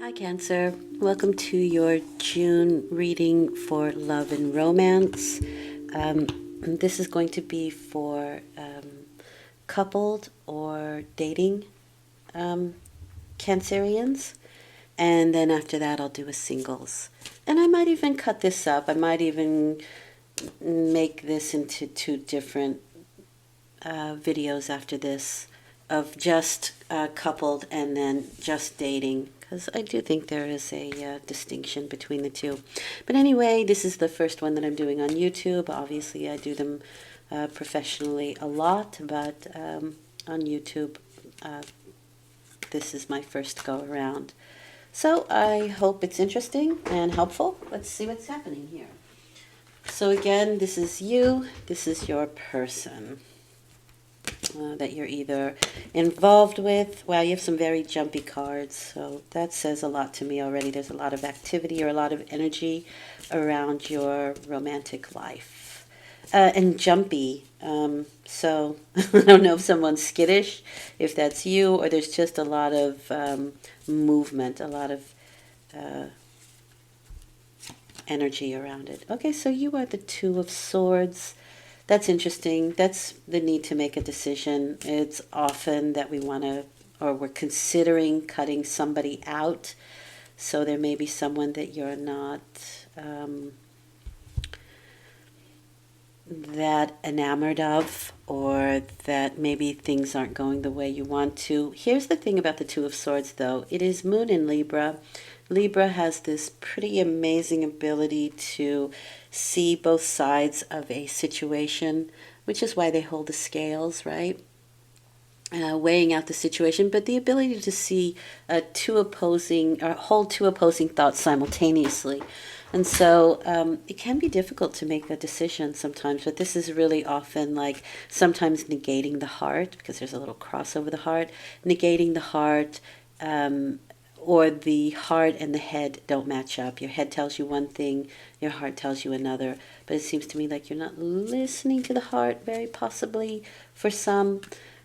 Hi, Cancer. Welcome to your June reading for love and romance. This is going to be for coupled or dating Cancerians. And then after that, I'll do a singles. And I might even cut this up. I might even make this into two different videos after this of just coupled and then just dating, because I do think there is a distinction between the two. But anyway, this is the first one that I'm doing on YouTube. Obviously, I do them professionally a lot, but on YouTube, this is my first go around. So I hope it's interesting and helpful. Let's see what's happening here. So again, this is you. This is your person that you're either involved with. Wow, you have some very jumpy cards, so that says a lot to me already. There's a lot of activity or a lot of energy around your romantic life. And jumpy, so I don't know if someone's skittish, if that's you, or there's just a lot of movement, a lot of energy around it. Okay, so you are the Two of Swords. That's interesting. That's the need to make a decision. It's often that we want to, or we're considering cutting somebody out. So there may be someone that you're not that enamored of, or that maybe things aren't going the way you want to. Here's the thing about the Two of Swords, though. It is Moon in Libra. Libra has this pretty amazing ability to see both sides of a situation, which is why they hold the scales, right? Weighing out the situation, but the ability to see hold two opposing thoughts simultaneously. And so it can be difficult to make a decision sometimes, but this is really often like sometimes negating the heart, because there's a little cross over the heart, negating the heart, or the heart and the head don't match up. Your head tells you one thing, your heart tells you another, but it seems to me like you're not listening to the heart very possibly for some.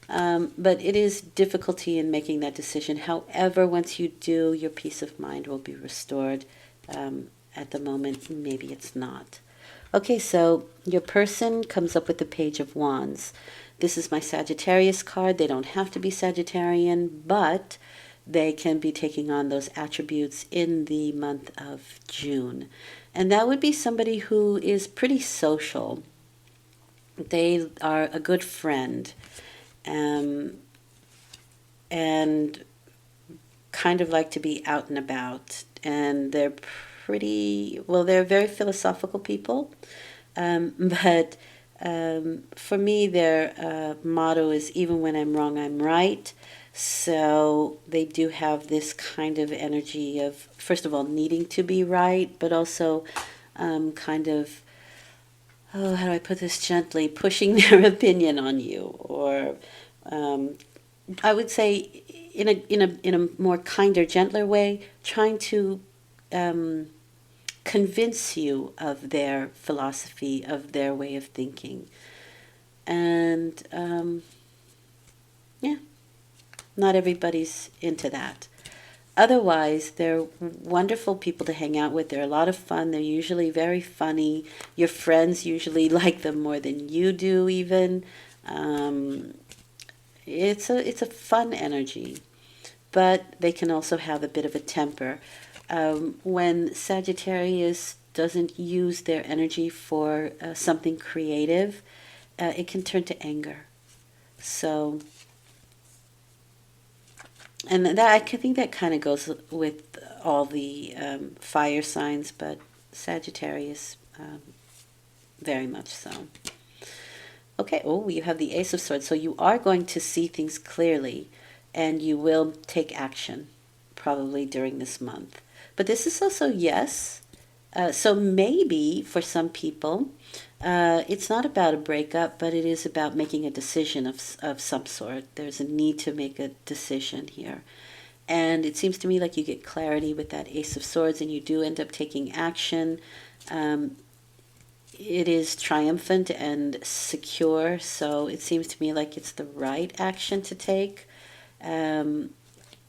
But it is difficulty in making that decision. However, once you do, your peace of mind will be restored. At the moment, maybe it's not. Okay, so your person comes up with the Page of Wands. This is my Sagittarius card. They don't have to be Sagittarian, but they can be taking on those attributes in the month of June. And that would be somebody who is pretty social. They are a good friend. And kind of like to be out and about. And they're they're very philosophical people. But for me, their motto is, even when I'm wrong, I'm right. So they do have this kind of energy of, first of all, needing to be right, but also kind of, oh, how do I put this gently, pushing their opinion on you, or I would say in a more kinder, gentler way, trying to convince you of their philosophy, of their way of thinking. And yeah, not everybody's into that. Otherwise, they're wonderful people to hang out with. They're a lot of fun. They're usually very funny. Your friends usually like them more than you do, even. It's a fun energy, but they can also have a bit of a temper. When Sagittarius doesn't use their energy for something creative, it can turn to anger. So, and that I think that kind of goes with all the fire signs, but Sagittarius very much so. Okay, oh, you have the Ace of Swords. So you are going to see things clearly, and you will take action probably during this month. But this is also yes. So maybe for some people, it's not about a breakup, but it is about making a decision of some sort. There's a need to make a decision here. And it seems to me like you get clarity with that Ace of Swords, and you do end up taking action. It is triumphant and secure, so it seems to me like it's the right action to take.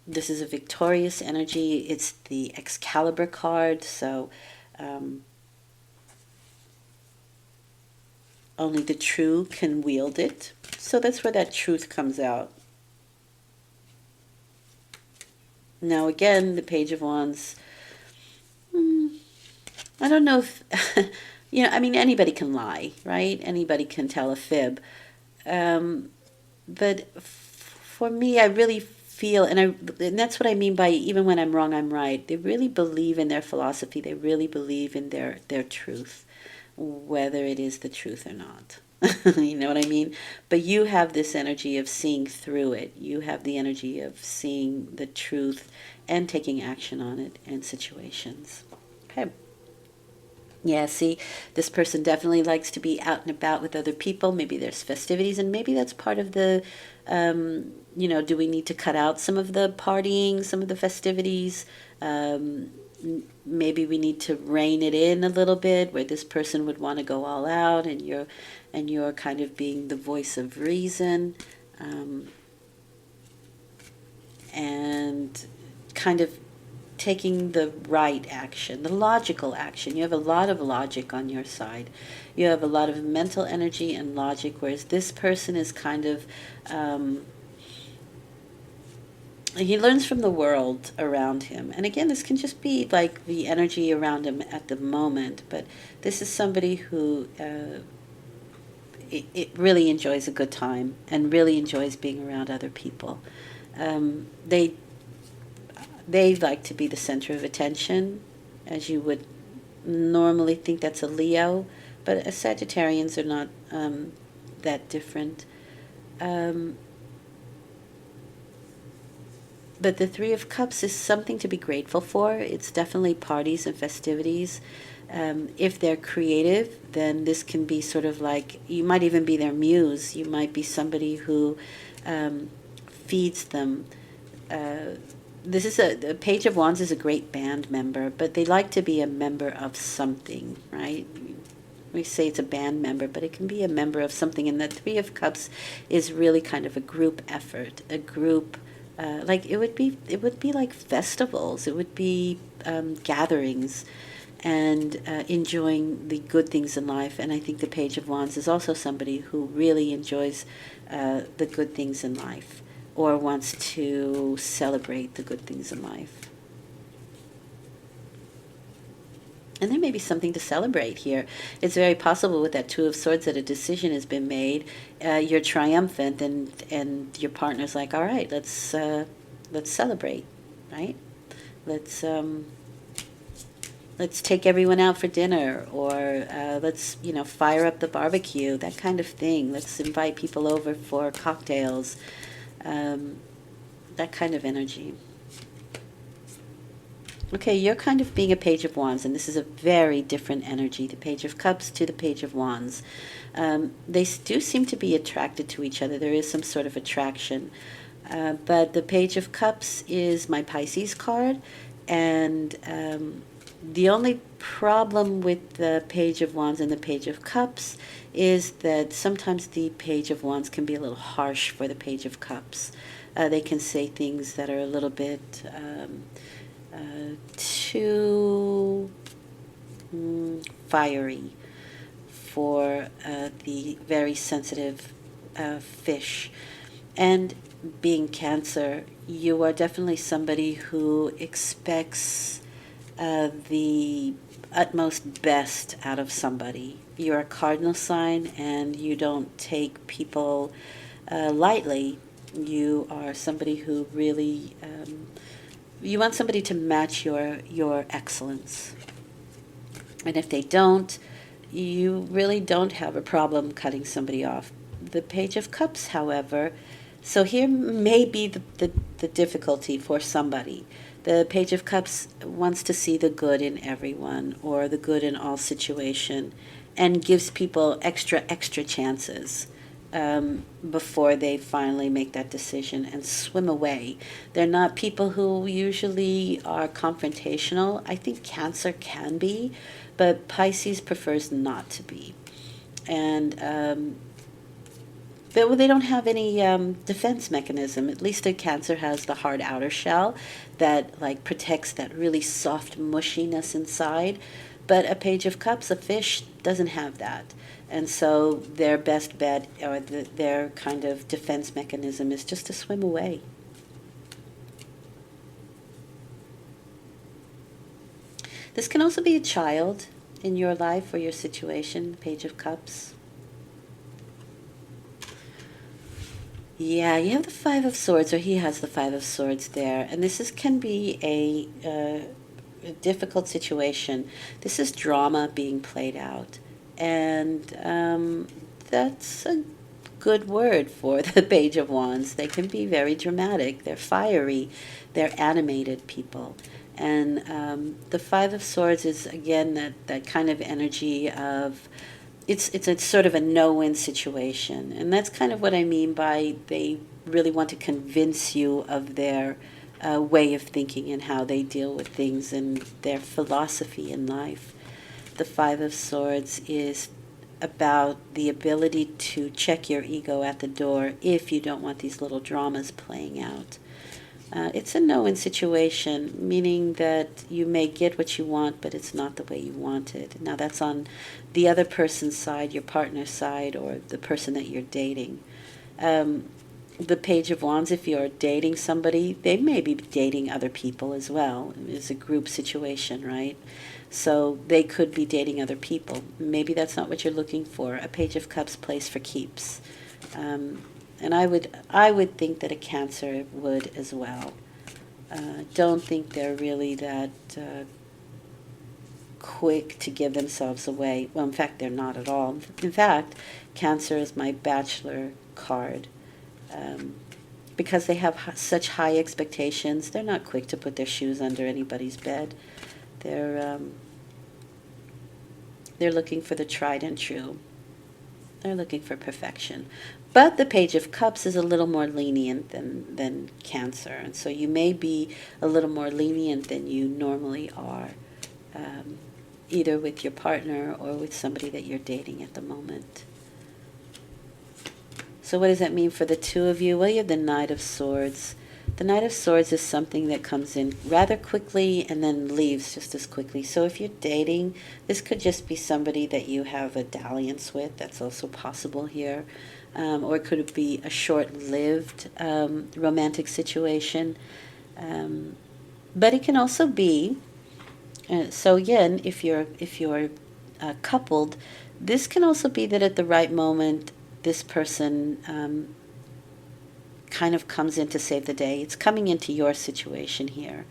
This is a victorious energy. It's the Excalibur card, so only the true can wield it. So that's where that truth comes out. Now again, the Page of Wands, I don't know if, I mean, anybody can lie, right? Anybody can tell a fib. But for me, I really feel, and that's what I mean by even when I'm wrong, I'm right. They really believe in their philosophy. They really believe in their truth, whether it is the truth or not. You know what I mean? But you have this energy of seeing through it. You have the energy of seeing the truth and taking action on it in situations. Okay. Yeah, see, this person definitely likes to be out and about with other people. Maybe there's festivities, and maybe that's part of the, do we need to cut out some of the partying, some of the festivities? Maybe we need to rein it in a little bit, where this person would want to go all out, and you're kind of being the voice of reason, and kind of taking the right action, the logical action. You have a lot of logic on your side. You have a lot of mental energy and logic, whereas this person is kind of, he learns from the world around him. And again, this can just be like the energy around him at the moment, but this is somebody who it really enjoys a good time and really enjoys being around other people. They like to be the center of attention, as you would normally think that's a Leo, but Sagittarians are not that different. But the Three of Cups is something to be grateful for. It's definitely parties and festivities. If they're creative, then this can be sort of like, you might even be their muse. You might be somebody who feeds them. This is the Page of Wands is a great band member, but they like to be a member of something, right? We say it's a band member, but it can be a member of something. And the Three of Cups is really kind of a group effort, a group. Like it would be like festivals. It would be gatherings, and enjoying the good things in life. And I think the Page of Wands is also somebody who really enjoys the good things in life, or wants to celebrate the good things in life. And there may be something to celebrate here. It's very possible with that Two of Swords that a decision has been made. You're triumphant, and your partner's like, "All right, let's celebrate, right? Let's take everyone out for dinner, or let's fire up the barbecue, that kind of thing. Let's invite people over for cocktails, that kind of energy." Okay, you're kind of being a Page of Wands, and this is a very different energy, the Page of Cups to the Page of Wands. They do seem to be attracted to each other. There is some sort of attraction. But the Page of Cups is my Pisces card, and the only problem with the Page of Wands and the Page of Cups is that sometimes the Page of Wands can be a little harsh for the Page of Cups. They can say things that are a little bit too fiery for the very sensitive fish. And being Cancer, you are definitely somebody who expects the utmost best out of somebody. You're a cardinal sign, and you don't take people lightly. You are somebody who really you want somebody to match your excellence. And if they don't, you really don't have a problem cutting somebody off. The Page of Cups, however, so here may be the difficulty for somebody. The Page of Cups wants to see the good in everyone, or the good in all situation, and gives people extra chances before they finally make that decision and swim away. They're not people who usually are confrontational. I think Cancer can be, but Pisces prefers not to be. And they don't have any defense mechanism. At least a Cancer has the hard outer shell that like protects that really soft mushiness inside. But a Page of Cups, a fish, doesn't have that. And so their best bet, or their kind of defense mechanism, is just to swim away. This can also be a child in your life or your situation, Page of Cups. Yeah, you have the Five of Swords, or he has the Five of Swords there. And can be a difficult situation. This is drama being played out. And that's a good word for the Page of Wands. They can be very dramatic. They're fiery. They're animated people. And the Five of Swords is, again, that kind of energy of, it's a sort of a no-win situation. And that's kind of what I mean by they really want to convince you of their way of thinking and how they deal with things and their philosophy in life. The Five of Swords is about the ability to check your ego at the door if you don't want these little dramas playing out. It's a no-win situation, meaning that you may get what you want, but it's not the way you want it. Now, that's on the other person's side, your partner's side, or the person that you're dating. The Page of Wands, if you're dating somebody, they may be dating other people as well. It's a group situation, right? So they could be dating other people. Maybe that's not what you're looking for. A Page of Cups plays for keeps. And I would think that a Cancer would as well. Don't think they're really that quick to give themselves away. Well, in fact, they're not at all. In fact, Cancer is my Bachelor card. Because they have such high expectations, they're not quick to put their shoes under anybody's bed. They're looking for the tried and true. They're looking for perfection. But the Page of Cups is a little more lenient than Cancer. And so you may be a little more lenient than you normally are, either with your partner or with somebody that you're dating at the moment. So what does that mean for the two of you? Well, you have the Knight of Swords. The Knight of Swords is something that comes in rather quickly and then leaves just as quickly. So if you're dating, this could just be somebody that you have a dalliance with. That's also possible here. Or it could be a short-lived romantic situation. But it can also be, so again, if you're coupled, this can also be that at the right moment, this person kind of comes in to save the day. It's coming into your situation here.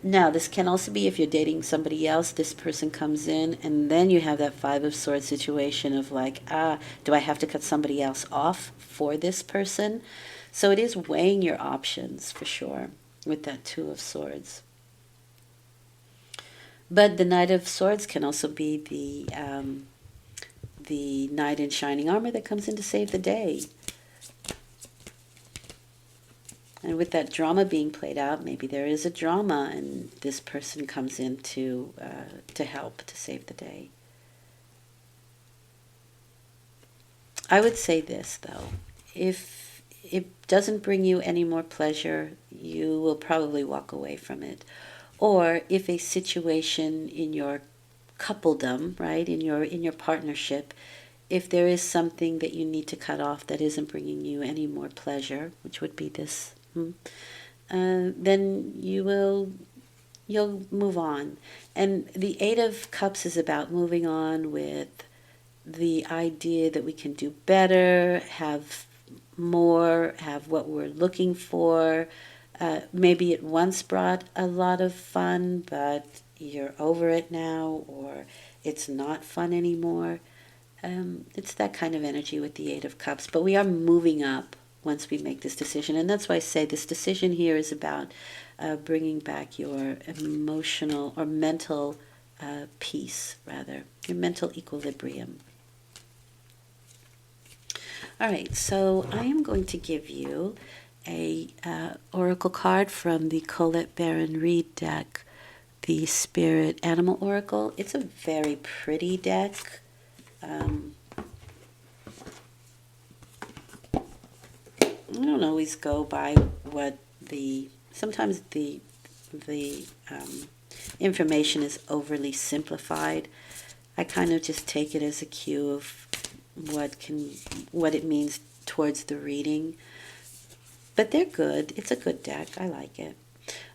Now, this can also be if you're dating somebody else, this person comes in, and then you have that Five of Swords situation of like, do I have to cut somebody else off for this person? So it is weighing your options for sure with that Two of Swords. But the Knight of Swords can also be the knight in shining armor that comes in to save the day. And with that drama being played out, maybe there is a drama and this person comes in to help, to save the day. I would say this, though. If it doesn't bring you any more pleasure, you will probably walk away from it. Or if a situation in your coupledom, right, in your partnership, if there is something that you need to cut off that isn't bringing you any more pleasure, which would be this, then you'll move on. And the Eight of Cups is about moving on with the idea that we can do better, have more, have what we're looking for. Maybe it once brought a lot of fun, but you're over it now, or it's not fun anymore. It's that kind of energy with the Eight of Cups. But we are moving up once we make this decision. And that's why I say this decision here is about bringing back your emotional or mental peace, rather, your mental equilibrium. All right, so I am going to give you a oracle card from the Colette Baron Reid deck, the Spirit Animal Oracle. It's a very pretty deck. I don't always go by what sometimes the information is overly simplified. I kind of just take it as a cue of what it means towards the reading. But they're good. It's a good deck. I like it.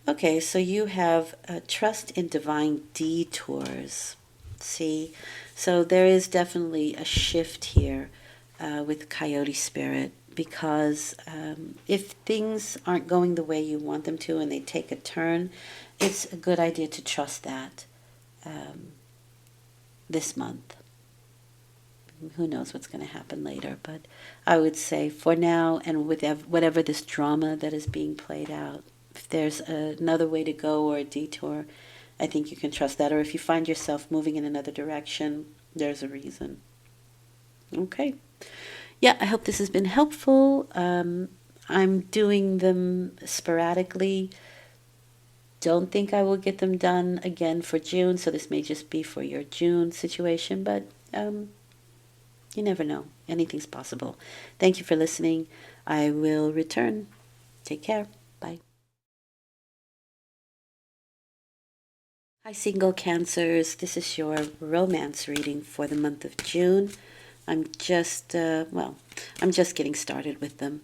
Okay, so you have trust in divine detours. See? So there is definitely a shift here with Coyote Spirit, because if things aren't going the way you want them to and they take a turn, it's a good idea to trust that this month. Who knows what's going to happen later, but I would say for now, and with whatever this drama that is being played out, if there's another way to go or a detour, I think you can trust that. Or if you find yourself moving in another direction, there's a reason. Okay. Yeah, I hope this has been helpful. I'm doing them sporadically. Don't think I will get them done again for June, so this may just be for your June situation, but you never know. Anything's possible. Thank you for listening. I will return. Take care. Bye. Hi, single Cancers. This is your romance reading for the month of June. I'm just getting started with them.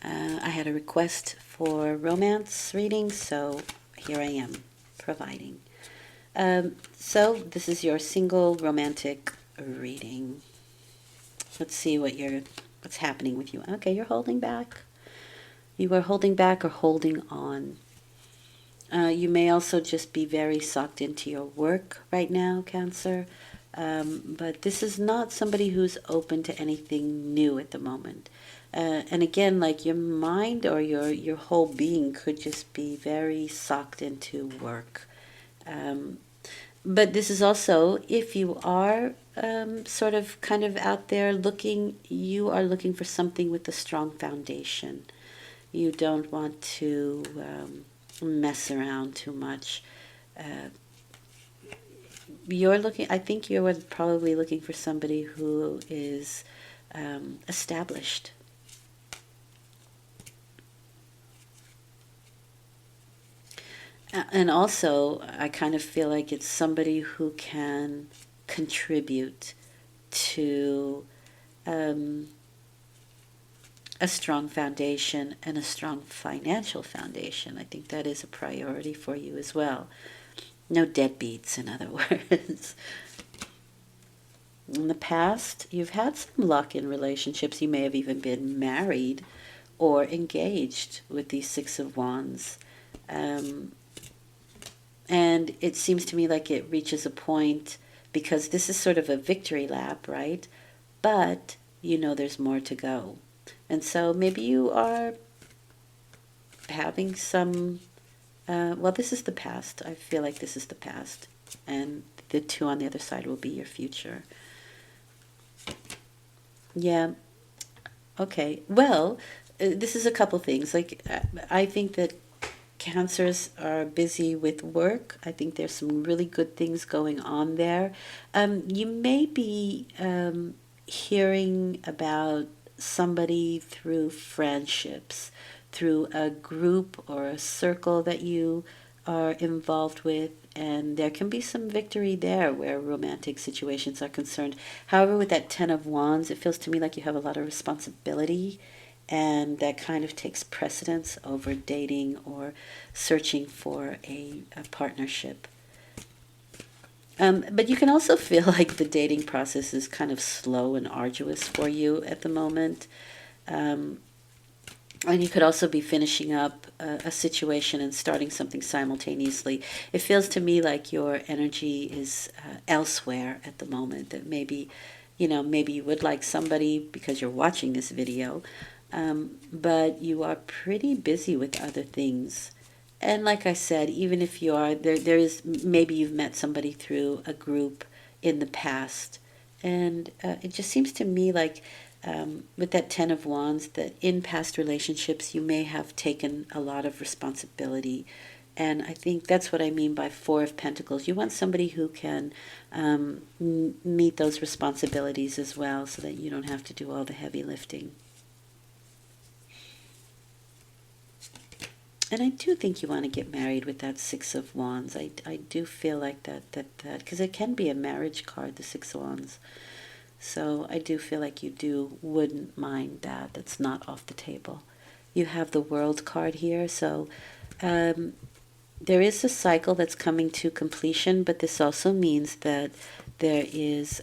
I had a request for romance reading, so here I am providing. So this is your single romantic reading. Let's see what's happening with you. Okay, you're holding back. You are holding back or holding on. You may also just be very sucked into your work right now, Cancer. But this is not somebody who's open to anything new at the moment. And again, like your mind or your whole being could just be very sucked into work. But this is also, if you are sort of kind of out there looking, you are looking for something with a strong foundation. You don't want to mess around too much. I think you're probably looking for somebody who is established. And also, I kind of feel like it's somebody who can contribute to a strong foundation and a strong financial foundation. I think that is a priority for you as well. No deadbeats, in other words. In the past, you've had some luck in relationships. You may have even been married or engaged with these Six of Wands. And it seems to me like it reaches a point, because this is sort of a victory lap, right? But you know there's more to go. And so maybe you are having some, this is the past. I feel like this is the past. And the two on the other side will be your future. Yeah. Okay. Well, this is a couple things. Like, I think that Cancers are busy with work. I think there's some really good things going on there. You may be hearing about somebody through friendships, through a group or a circle that you are involved with, and there can be some victory there where romantic situations are concerned. However, with that Ten of Wands, it feels to me like you have a lot of responsibility, and that kind of takes precedence over dating or searching for a partnership. But you can also feel like the dating process is kind of slow and arduous for you at the moment. And you could also be finishing up a situation and starting something simultaneously. It feels to me like your energy is elsewhere at the moment. That maybe you would like somebody because you're watching this video, but you are pretty busy with other things. And like I said, even if you are, there is, maybe you've met somebody through a group in the past. And it just seems to me like with that Ten of Wands, that in past relationships, you may have taken a lot of responsibility. And I think that's what I mean by Four of Pentacles. You want somebody who can meet those responsibilities as well, so that you don't have to do all the heavy lifting. And I do think you want to get married with that Six of Wands. I do feel like that because it can be a marriage card, the Six of Wands. So I do feel like wouldn't mind that. That's not off the table. You have the World card here, so um, there is a cycle that's coming to completion, but this also means that there is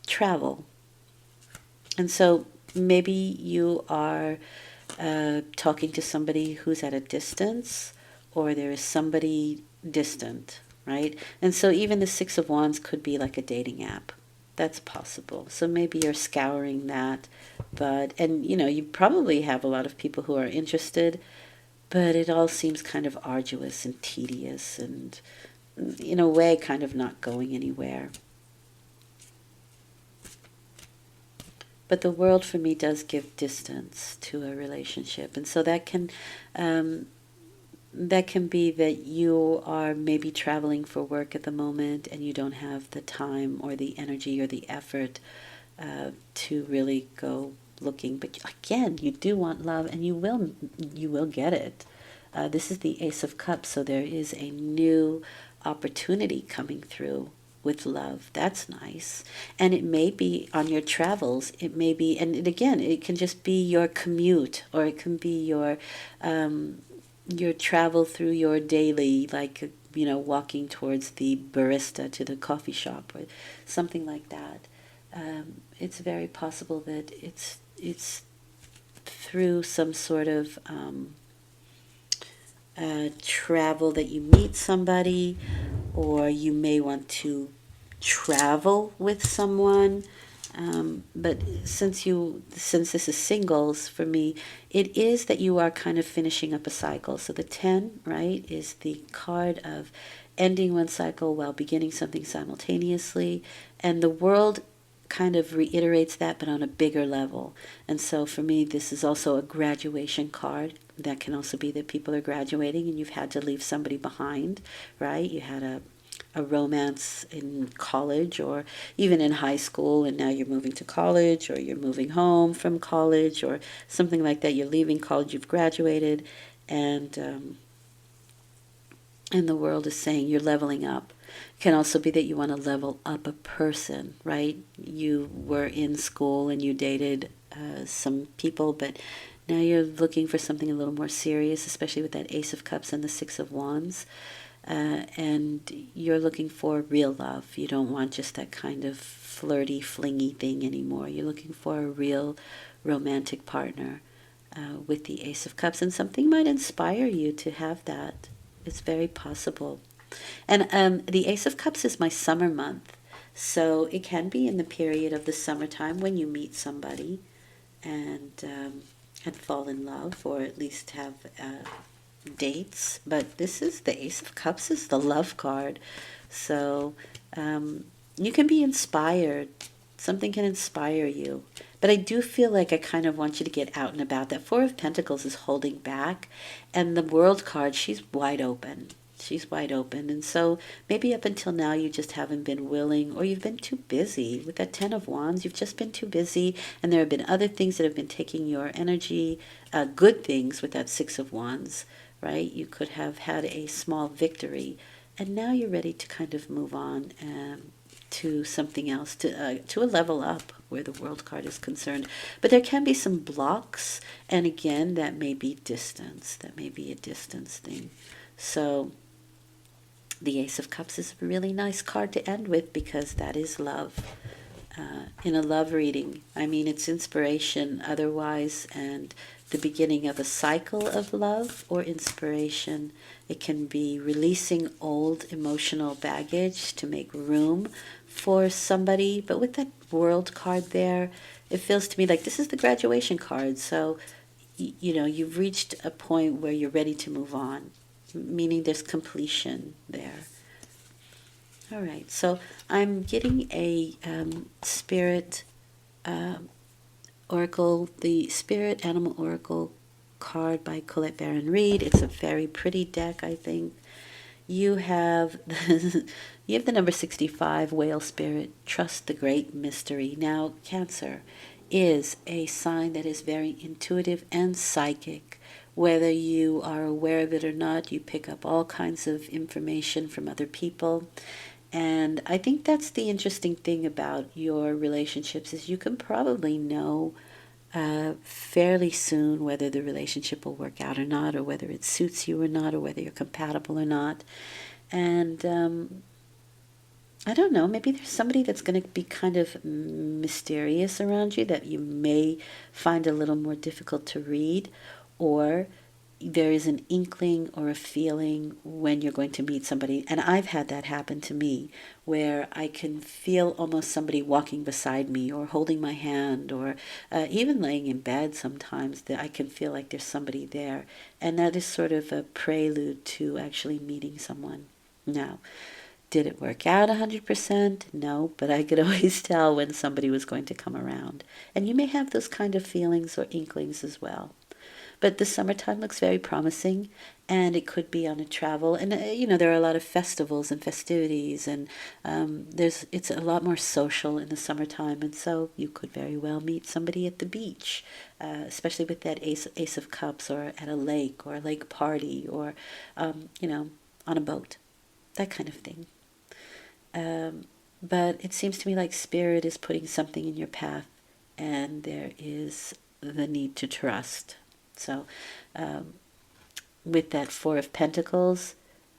travel. And so maybe you are talking to somebody who's at a distance, or there is somebody distant, right? And so even the Six of Wands could be like a dating app. That's possible. So maybe you're scouring that, and you probably have a lot of people who are interested, but it all seems kind of arduous and tedious and, in a way, kind of not going anywhere. But the world for me does give distance to a relationship, and so that can be that you are maybe traveling for work at the moment and you don't have the time or the energy or the effort to really go looking. But again, you do want love, and you will get it. This is the Ace of Cups, so there is a new opportunity coming through with love. That's nice. And it may be on your travels. It may be, and again, it can just be your commute, or it can be your travel through your daily, like, walking towards the barista to the coffee shop or something like that. It's very possible that it's through some sort of travel that you meet somebody, or you may want to travel with someone. But since this is singles for me, it is that you are kind of finishing up a cycle. So the 10, right, is the card of ending one cycle while beginning something simultaneously. And the world kind of reiterates that, but on a bigger level. And so for me, this is also a graduation card. That can also be that people are graduating and you've had to leave somebody behind, right? You had a romance in college or even in high school, and now you're moving to college, or you're moving home from college or something like that. You're leaving college, you've graduated, and the world is saying you're leveling up. It can also be that you want to level up a person, right? You were in school and you dated some people, but now you're looking for something a little more serious, especially with that Ace of Cups and the Six of Wands. And you're looking for real love. You don't want just that kind of flirty, flingy thing anymore. You're looking for a real romantic partner with the Ace of Cups, and something might inspire you to have that. It's very possible. And the Ace of Cups is my summer month, so it can be in the period of the summertime when you meet somebody and fall in love, or at least have dates. But this is the Ace of Cups is the love card, so you can be inspired. Something can inspire you, but I do feel like I kind of want you to get out and about. That Four of Pentacles is holding back, and the World card, she's wide open. She's wide open, and so maybe up until now you just haven't been willing, or you've been too busy. With that Ten of Wands, you've just been too busy, and there have been other things that have been taking your energy, good things with that Six of Wands, right? You could have had a small victory, and now you're ready to kind of move on to something else, to a level up where the World card is concerned. But there can be some blocks, and again, that may be distance. That may be a distance thing. So the Ace of Cups is a really nice card to end with, because that is love. In a love reading, I mean, it's inspiration otherwise, and the beginning of a cycle of love or inspiration. It can be releasing old emotional baggage to make room for somebody. But with that World card there, it feels to me like this is the graduation card. So, you've reached a point where you're ready to move on, meaning there's completion there. All right, so I'm getting a spirit oracle, the Spirit Animal Oracle card by Colette Baron Reid. It's a very pretty deck, I think. You have you have the number 65, Whale Spirit, Trust the Great Mystery. Now, Cancer is a sign that is very intuitive and psychic, Whether you are aware of it or not, you pick up all kinds of information from other people. And I think that's the interesting thing about your relationships is you can probably know fairly soon whether the relationship will work out or not, or whether it suits you or not, or whether you're compatible or not. And I don't know, maybe there's somebody that's going to be kind of mysterious around you that you may find a little more difficult to read, or there is an inkling or a feeling when you're going to meet somebody. And I've had that happen to me where I can feel almost somebody walking beside me or holding my hand, or even laying in bed sometimes, that I can feel like there's somebody there. And that is sort of a prelude to actually meeting someone. Now, did it work out 100%? No, but I could always tell when somebody was going to come around. And you may have those kind of feelings or inklings as well. But the summertime looks very promising, and it could be on a travel. And there are a lot of festivals and festivities, and it's a lot more social in the summertime. And so you could very well meet somebody at the beach, especially with that Ace of Cups, or at a lake, or a lake party, or on a boat, that kind of thing. But it seems to me like Spirit is putting something in your path, and there is the need to trust. So, with that Four of Pentacles,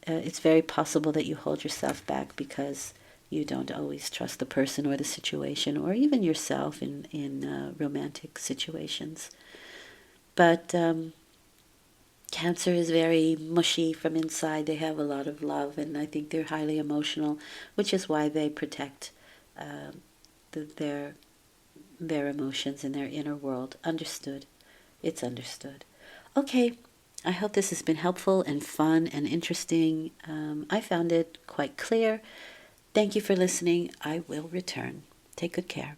it's very possible that you hold yourself back because you don't always trust the person or the situation, or even yourself in romantic situations. But Cancer is very mushy from inside. They have a lot of love, and I think they're highly emotional, which is why they protect their emotions and their inner world. Understood. It's understood. Okay, I hope this has been helpful and fun and interesting. I found it quite clear. Thank you for listening. I will return. Take good care.